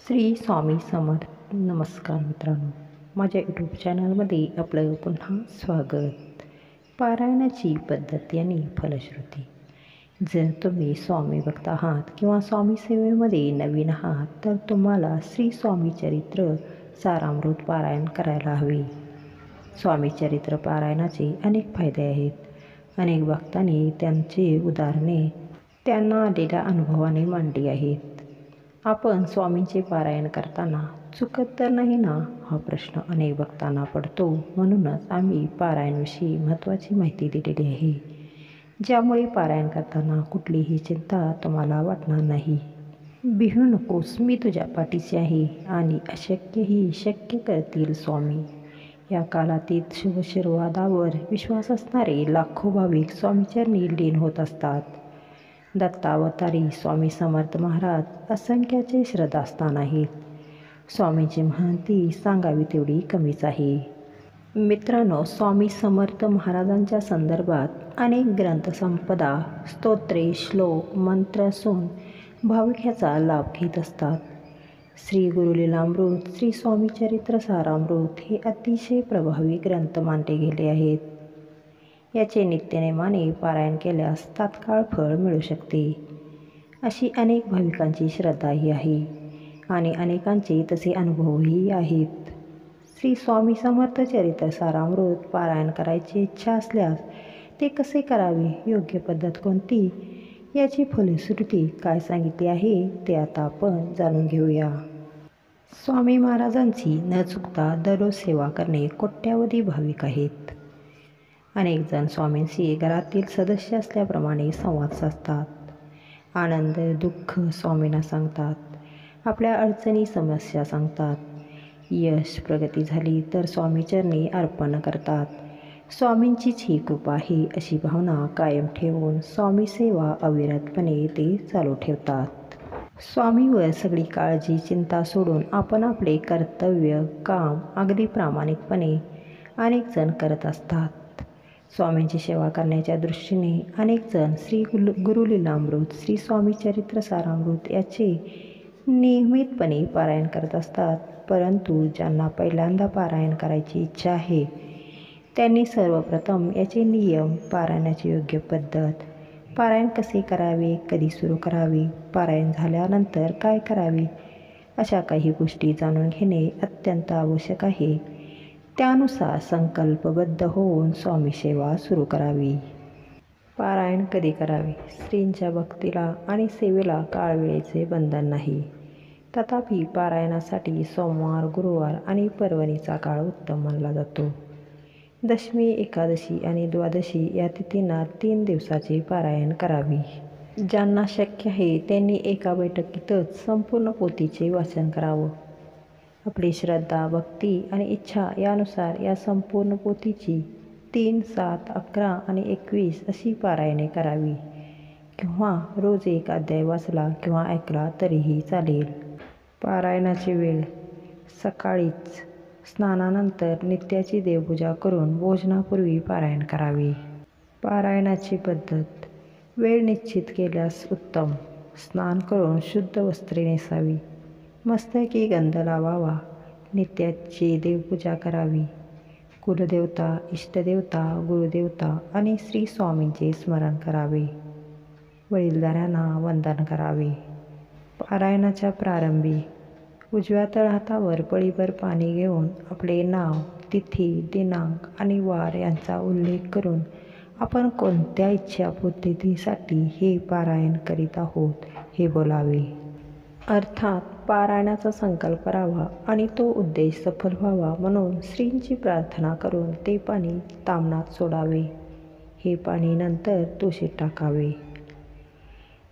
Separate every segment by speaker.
Speaker 1: श्री स्वामी समर्थ. नमस्कार मित्रांनो, माझ्या यूट्यूब चॅनलमध्ये आपलं पुन्हा स्वागत. पारायणाची पद्धत आणि फलश्रुती. जर तुम्ही स्वामी भक्त आहात किंवा स्वामी सेवेमध्ये नवीन आहात तर तुम्हाला श्री स्वामी चरित्र सारामृत पारायण करायला हवे. स्वामी चरित्र पारायणाचे अनेक फायदे आहेत. अनेक भक्तांनी त्यांची उदाहरणे त्यांना आलेल्या अनुभवाने मांडली आहेत. आपण स्वामींचे पारायण करताना चुकत तर नाही ना, हा प्रश्न अनेक भक्तांना पडतो. म्हणूनच आम्ही पारायणाविषयी महत्त्वाची माहिती दिलेली आहे, ज्यामुळे पारायण करताना कुठलीही चिंता तुम्हाला वाटणार नाही. भिवू नकोस, मी तुझ्या पाठीशी आहे आणि अशक्यही शक्य करतील स्वामी. या कालातीत शुभशीर्वादावर विश्वास असणारे लाखो भाविक स्वामीचरणी लीन होत असतात. दत्तावतारी स्वामी समर्थ महाराज असंख्याचे श्रद्धास्थान आहेत. स्वामींची महंती सांगावी तेवढी कमीच आहे. मित्रांनो, स्वामी समर्थ महाराजांच्या संदर्भात अनेक ग्रंथसंपदा, स्तोत्रे, श्लोक, मंत्र असून भाविक ह्याचा लाभ घेत असतात. श्री गुरुलीलामृत, श्री स्वामी चरित्र सारामृत हे अतिशय प्रभावी ग्रंथ मानले गेले आहेत. याचे नित्यनेमाने पारायण केल्यास तात्काळ फळ मिळू शकते, अशी अनेक भाविकांची श्रद्धाही आहे आणि अनेकांचे तसे अनुभवही आहेत. श्री स्वामी समर्थ चरित्र सारामृत पारायण करायची इच्छा असल्यास ते कसे करावे, योग्य पद्धत कोणती, याची फलश्रुती काय सांगितली आहे ते आता आपण जाणून घेऊया. स्वामी महाराजांची न चुकता दररोज सेवा करणे कोट्यावधी भाविक आहेत. अनेक जण स्वामींशी घरातील सदस्य असल्याप्रमाणे संवाद साधतात. आनंद दुःख स्वामींना सांगतात. आपल्या अडचणी समस्या सांगतात. यश प्रगती झाली तर स्वामीचरणी अर्पण करतात. स्वामींचीच ही कृपा आहे अशी भावना कायम ठेवून स्वामी सेवा अविरतपणे ते चालू ठेवतात. स्वामीवर सगळी काळजी चिंता सोडून आपण आपले कर्तव्य काम अगदी प्रामाणिकपणे अनेक जण करत असतात. स्वामींची सेवा करण्याच्या दृष्टीने अनेक जण श्री गुरुलीलामृत, श्री स्वामी चरित्र सारामृत याचे नियमितपणे पारायण करत असतात. परंतु ज्यांना पहिल्यांदा पारायण करायची इच्छा आहे त्यांनी सर्वप्रथम याचे नियम, पारायणाची योग्य पद्धत, पारायण कसे करावे, कधी सुरू करावे, पारायण झाल्यानंतर काय करावे, अशा काही गोष्टी जाणून घेणे अत्यंत आवश्यक आहे. त्यानुसार संकल्पबद्ध होऊन स्वामी सेवा सुरू करावी. पारायण कधी करावे? श्रींच्या भक्तीला आणि सेवेला काळ वेळेचे बंधन नाही. तथापि पारायणासाठी सोमवार, गुरुवार आणि पर्वणीचा काळ उत्तम मानला जातो. दशमी, एकादशी आणि द्वादशी या तिथींना 3 दिवसाचे पारायण करावे. ज्यांना शक्य आहे त्यांनी एका बैठकीतच संपूर्ण पोथीचे वाचन करावं. आपली श्रद्धा, भक्ती आणि इच्छा यानुसार या संपूर्ण पोथीची 3, 7, 11 आणि 21 अशी पारायणे करावी. किंवा रोज एक अध्याय वाचला किंवा ऐकला तरीही चालेल. पारायणाची वेळ सकाळीच. स्नानानंतर नित्याची देवपूजा करून भोजनापूर्वी पारायण करावे. पारायणाची पद्धत. वेळ निश्चित केल्यास उत्तम. स्नान करून शुद्ध वस्त्रे नेसावी. मस्तकी गंध लावावा. नित्याची देवपूजा करावी. कुलदेवता, इष्टदेवता, गुरुदेवता आणि श्री स्वामींचे स्मरण करावे. वडीलधाऱ्यांना वंदन करावे. पारायणाच्या प्रारंभी उजव्या तळहातावर पळीभर पाणी घेऊन आपले नाव, तिथी, दिनांक आणि वार यांचा उल्लेख करून आपण कोणत्या इच्छापूर्तीसाठी हे पारायण करीत आहोत हे बोलावे. अर्थात पारायणाचा संकल्प करावा आणि तो उद्देश सफल व्हावा म्हणून श्रींची प्रार्थना करून ते पाणी ताम्हणात सोडावे. हे पाणी नंतर तुळशीत टाकावे.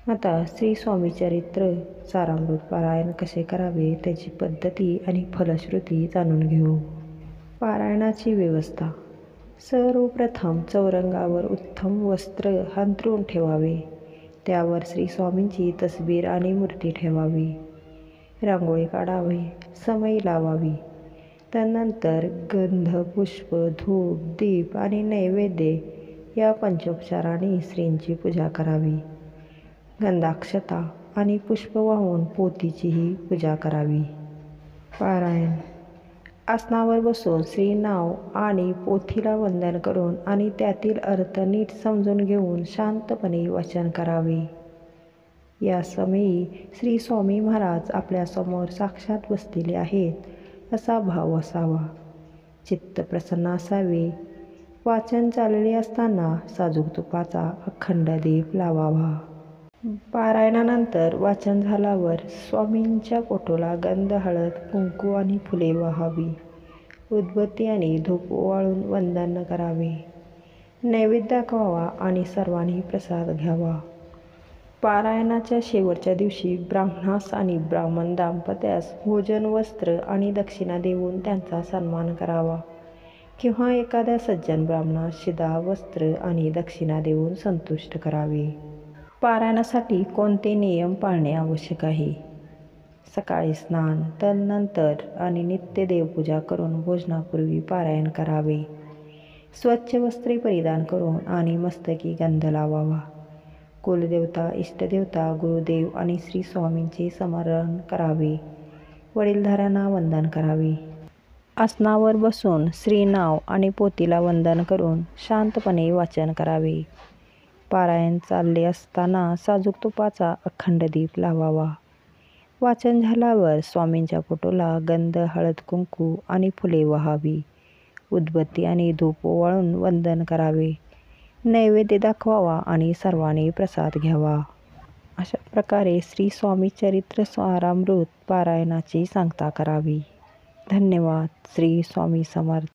Speaker 1: आता श्री स्वामी चरित्र सारामृत पारायण कसे करावे त्याची पद्धती आणि फलश्रुती जाणून घेऊ. पारायणाची व्यवस्था. सर्वप्रथम चौरंगावर उत्तम वस्त्र अंथरून ठेवावे. त्यावर श्री स्वामींची तसबीर आणि मूर्ती ठेवावी. रांगोळी काढावी. समई लावावी. त्यानंतर गंध, पुष्प, धूप, दीप आणि नैवेद्य या पंचोपचाराने श्रींची पूजा करावी. गंधाक्षता आणि पुष्प वाहून पोथीचीही पूजा करावी. पारायण. आसनावर बसून श्री नाव आणि पोथीला वंदन करून आणि त्यातील अर्थ नीट समजून घेऊन शांतपणे वाचन करावे. या समयी श्री स्वामी महाराज आपल्यासमोर साक्षात बसलेले आहेत असा भाव असावा. चित्त प्रसन्न असावे. वाचन चालले असताना साजूक तुपाचा अखंड दीप लावावा. पारायणानंतर वाचन झाल्यावर स्वामींच्या फोटोला गंध, हळद, कुंकू आणि फुले वाहावी. उदबत्ती आणि धूप ओवाळून वंदन करावे. नैवेद्य दाखवावा आणि सर्वांनी प्रसाद घ्यावा. पारायणाच्या शेवटच्या दिवशी ब्राह्मणास आणि ब्राह्मण दाम्पत्यास भोजन, वस्त्र आणि दक्षिणा देऊन त्यांचा सन्मान करावा किंवा एखाद्या सज्जन ब्राह्मणास शिदा, वस्त्र आणि दक्षिणा देऊन संतुष्ट करावे. पारायणासाठी कोणते नियम पाळणे आवश्यक आहे? सकाळी स्नान, तदनंतर आणि नित्य देवपूजा करून भोजनापूर्वी पारायण करावे. स्वच्छ वस्त्रे परिधान करून आणि मस्तकी गंध लावावा. कुलदेवता, इष्टदेवता, गुरुदेव आणि श्री स्वामींचे स्मरण करावे. वडीलधाऱ्यांना वंदन करावे. आसनावर बसून श्री नाव आणि पोथीला वंदन करून शांतपणे वाचन करावे. पारायण चालले असताना साजूक तुपाचा अखंड दीप लावावा. वाचन झाल्यावर स्वामींच्या फोटोला गंध, हळद, कुंकू आणि फुले वाहावी. उदबत्ती आणि धूप ओवाळून वंदन करावे. नैवेद्य दाखवावा आणि सर्वांनी प्रसाद घ्यावा. अशा प्रकारे श्री स्वामी चरित्र सारामृत पारायणाची सांगता करावी. धन्यवाद. श्री स्वामी समर्थ.